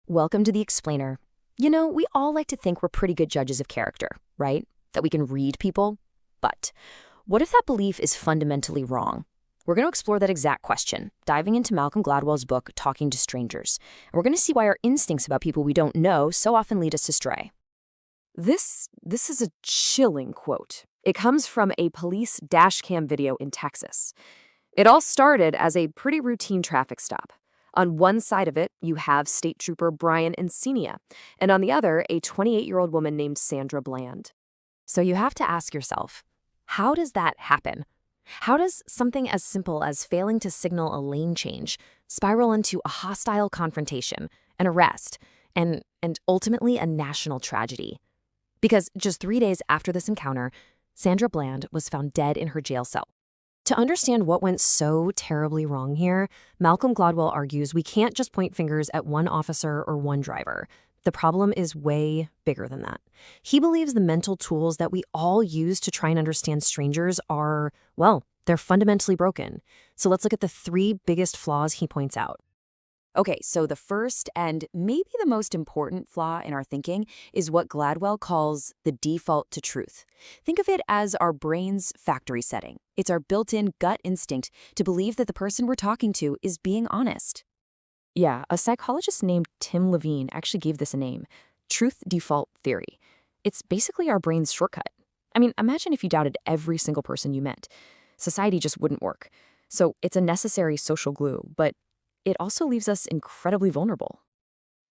Welcome to the Explainer. You know, we all like to think we're pretty good judges of character, right? That we can read people. But what if that belief is fundamentally wrong? We're going to explore that exact question, diving into Malcolm Gladwell's book, Talking to Strangers. And we're going to see why our instincts about people we don't know so often lead us astray. This is a chilling quote. It comes from a police dashcam video in Texas. It all started as a pretty routine traffic stop. On one side of it, you have State Trooper Brian Encina, and on the other, a 28-year-old woman named Sandra Bland. So you have to ask yourself, how does that happen? How does something as simple as failing to signal a lane change spiral into a hostile confrontation, an arrest, and ultimately a national tragedy? Because just 3 days after this encounter, Sandra Bland was found dead in her jail cell. To understand what went so terribly wrong here, Malcolm Gladwell argues we can't just point fingers at one officer or one driver. The problem is way bigger than that. He believes the mental tools that we all use to try and understand strangers are, well, they're fundamentally broken. So let's look at the 3 biggest flaws he points out. Okay, so the first and maybe the most important flaw in our thinking is what Gladwell calls the default to truth. Think of it as our brain's factory setting. It's our built-in gut instinct to believe that the person we're talking to is being honest. Yeah, a psychologist named Tim Levine actually gave this a name, truth default theory. It's basically our brain's shortcut. I mean, imagine if you doubted every single person you met. Society just wouldn't work. So it's a necessary social glue, but it also leaves us incredibly vulnerable.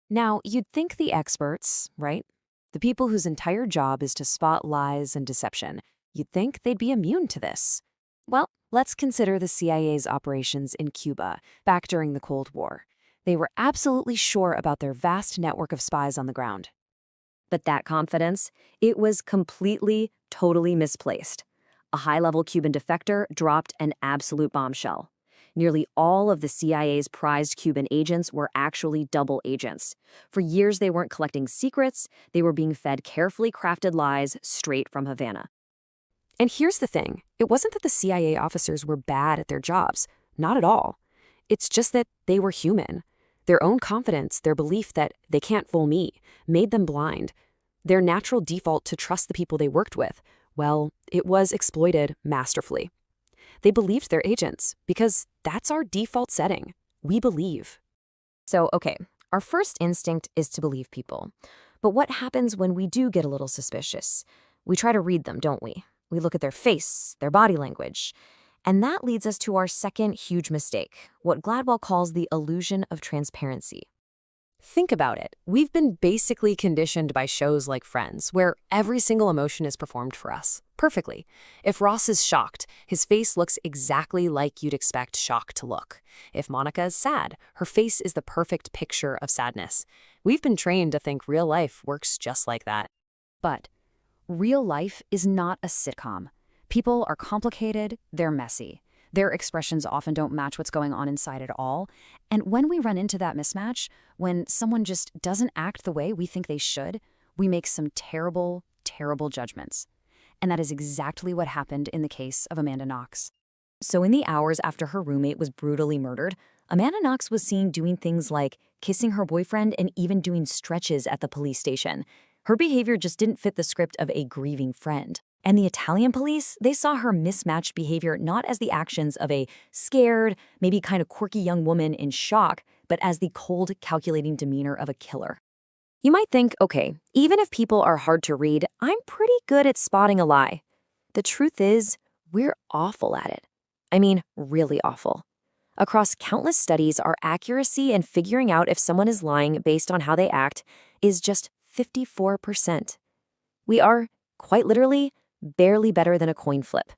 Now, you'd think the experts, right? The people whose entire job is to spot lies and deception, you'd think they'd be immune to this. Well, let's consider the CIA's operations in Cuba back during the Cold War. They were absolutely sure about their vast network of spies on the ground. But that confidence, it was completely, totally misplaced. A high-level Cuban defector dropped an absolute bombshell. Nearly all of the CIA's prized Cuban agents were actually double agents. For years, they weren't collecting secrets. They were being fed carefully crafted lies straight from Havana. And here's the thing. It wasn't that the CIA officers were bad at their jobs. Not at all. It's just that they were human. Their own confidence, their belief that they can't fool me, made them blind. Their natural default to trust the people they worked with, well, it was exploited masterfully. They believed their agents because that's our default setting. We believe. So, okay, our first instinct is to believe people. But what happens when we do get a little suspicious? We try to read them, don't we? We look at their face, their body language. And that leads us to our second huge mistake, what Gladwell calls the illusion of transparency. Think about it. We've been basically conditioned by shows like Friends, where every single emotion is performed for us, perfectly. If Ross is shocked, his face looks exactly like you'd expect shock to look. If Monica is sad, her face is the perfect picture of sadness. We've been trained to think real life works just like that. But real life is not a sitcom. People are complicated, they're messy. Their expressions often don't match what's going on inside at all. And when we run into that mismatch, when someone just doesn't act the way we think they should, we make some terrible, terrible judgments. And that is exactly what happened in the case of Amanda Knox. So in the hours after her roommate was brutally murdered, Amanda Knox was seen doing things like kissing her boyfriend and even doing stretches at the police station. Her behavior just didn't fit the script of a grieving friend. And the Italian police, they saw her mismatched behavior not as the actions of a scared, maybe kind of quirky young woman in shock, but as the cold, calculating demeanor of a killer. You might think, okay, even if people are hard to read, I'm pretty good at spotting a lie. The truth is, we're awful at it. I mean, really awful. Across countless studies, our accuracy in figuring out if someone is lying based on how they act is just 54%. We are, quite literally, barely better than a coin flip.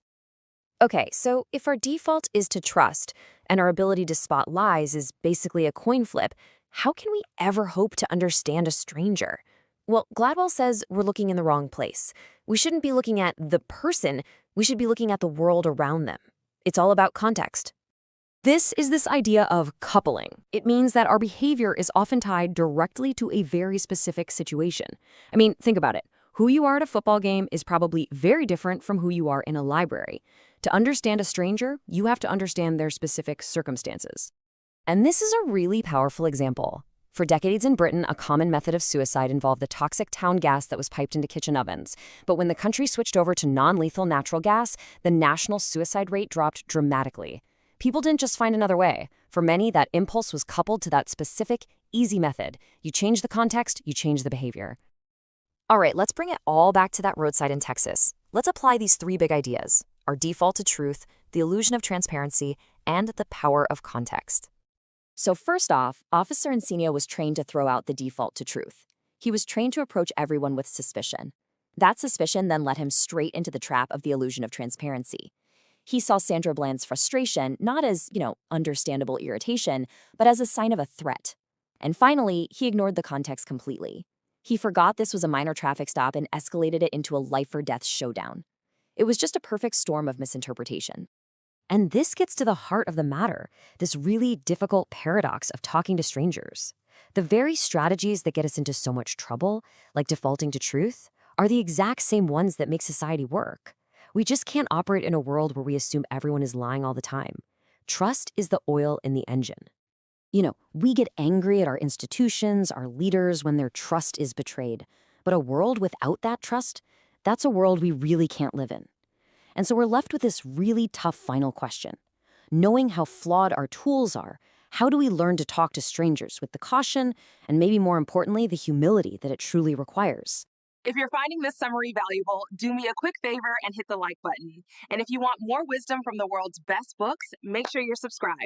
Okay, so if our default is to trust, and our ability to spot lies is basically a coin flip, how can we ever hope to understand a stranger? Well, Gladwell says we're looking in the wrong place. We shouldn't be looking at the person, we should be looking at the world around them. It's all about context. This is this idea of coupling. It means that our behavior is often tied directly to a very specific situation. I mean, think about it. Who you are at a football game is probably very different from who you are in a library. To understand a stranger, you have to understand their specific circumstances. And this is a really powerful example. For decades in Britain, a common method of suicide involved the toxic town gas that was piped into kitchen ovens. But when the country switched over to non-lethal natural gas, the national suicide rate dropped dramatically. People didn't just find another way. For many, that impulse was coupled to that specific, easy method. You change the context, you change the behavior. All right, let's bring it all back to that roadside in Texas. Let's apply these three big ideas: our default to truth, the illusion of transparency, and the power of context. So first off, Officer Encino was trained to throw out the default to truth. He was trained to approach everyone with suspicion. That suspicion then led him straight into the trap of the illusion of transparency. He saw Sandra Bland's frustration not as, understandable irritation, but as a sign of a threat. And finally, he ignored the context completely. He forgot this was a minor traffic stop and escalated it into a life-or-death showdown. It was just a perfect storm of misinterpretation. And this gets to the heart of the matter, this really difficult paradox of talking to strangers. The very strategies that get us into so much trouble, like defaulting to truth, are the exact same ones that make society work. We just can't operate in a world where we assume everyone is lying all the time. Trust is the oil in the engine. We get angry at our institutions, our leaders, when their trust is betrayed. But a world without that trust, that's a world we really can't live in. And so we're left with this really tough final question. Knowing how flawed our tools are, how do we learn to talk to strangers with the caution and maybe more importantly, the humility that it truly requires? If you're finding this summary valuable, do me a quick favor and hit the like button. And if you want more wisdom from the world's best books, make sure you're subscribed.